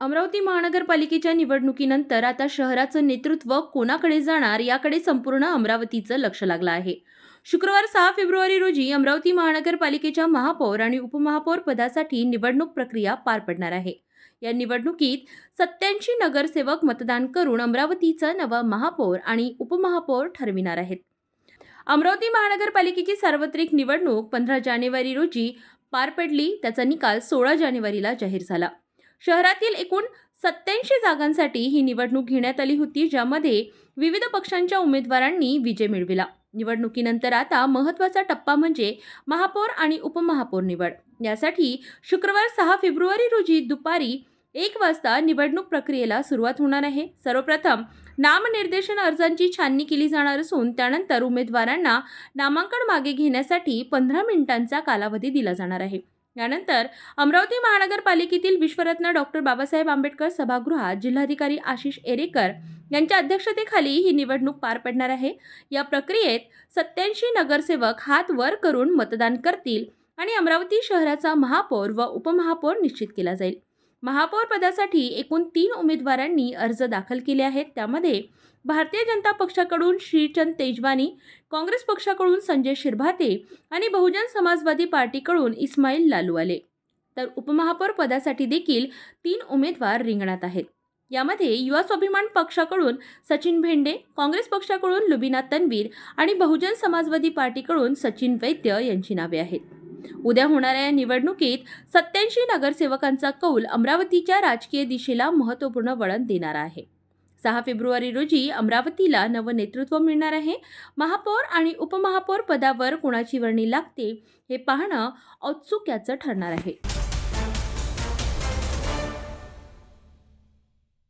अमरावती महानगरपालिकेच्या निवडणुकीनंतर आता शहराचं नेतृत्व कोणाकडे जाणार याकडे संपूर्ण अमरावतीचं लक्ष लागलं आहे. शुक्रवार 6 फेब्रुवारी रोजी अमरावती महानगरपालिकेच्या महापौर आणि उपमहापौर पदासाठी निवडणूक प्रक्रिया पार पडणार आहे. या निवडणुकीत 87 नगरसेवक मतदान करून अमरावतीचा नवा महापौर आणि उपमहापौर ठरविणार आहेत. अमरावती महानगरपालिकेची सार्वत्रिक निवडणूक 15 जानेवारी रोजी पार पडली. त्याचा निकाल 16 जानेवारीला जाहीर झाला. शहरातील एकूण 87 जागांसाठी ही निवडणूक घेण्यात आली होती, ज्यामध्ये विविध पक्षांच्या उमेदवारांनी विजय मिळविला. निवडणुकीनंतर आता महत्त्वाचा टप्पा म्हणजे महापौर आणि उपमहापौर निवड. यासाठी शुक्रवार 6 फेब्रुवारी रोजी दुपारी 1 वाजता निवडणूक प्रक्रियेला सुरुवात होणार आहे. सर्वप्रथम नामनिर्देशन अर्जांची छाननी केली जाणार असून त्यानंतर उमेदवारांना नामांकन मागे घेण्यासाठी 15 मिनिटांचा कालावधी दिला जाणार आहे. यानंतर अमरावती महानगरपालिकेतील विश्वरत्न डॉक्टर बाबासाहेब आंबेडकर सभागृहात जिल्हाधिकारी आशिष एरेकर यांच्या अध्यक्षतेखाली ही निवडणूक पार पडणार आहे. या प्रक्रियेत 87 नगरसेवक हात वर करून मतदान करतील आणि अमरावती शहराचा महापौर व उपमहापौर निश्चित केला जाईल. महापौर पदासाठी एकूण 3 उमेदवारांनी अर्ज दाखल केले आहेत. त्यामध्ये भारतीय जनता पक्षाकडून श्रीचंद तेजवानी, काँग्रेस पक्षाकडून संजय शिरभाते आणि बहुजन समाजवादी पार्टीकडून इस्माईल लालूवाले. तर उपमहापौर पदासाठी देखील 3 उमेदवार रिंगणात आहेत. यामध्ये युवा स्वाभिमान पक्षाकडून सचिन भेंडे, काँग्रेस पक्षाकडून लुबिना तन्वीर आणि बहुजन समाजवादी पार्टीकडून सचिन वैद्य यांची नावे आहेत. उद्या होणाऱ्या या निवडणुकीत 87 नगरसेवकांचा कौल अमरावतीच्या राजकीय दिशेला महत्त्वपूर्ण वळण देणारा आहे. 6 फेब्रुवारी रोजी अमरावतीला नवं नेतृत्व मिळणार आहे. महापौर आणि उपमहापौर पदावर कोणाची वर्णी लागते हे पाहणं औत्सुक्याचं ठरणार आहे.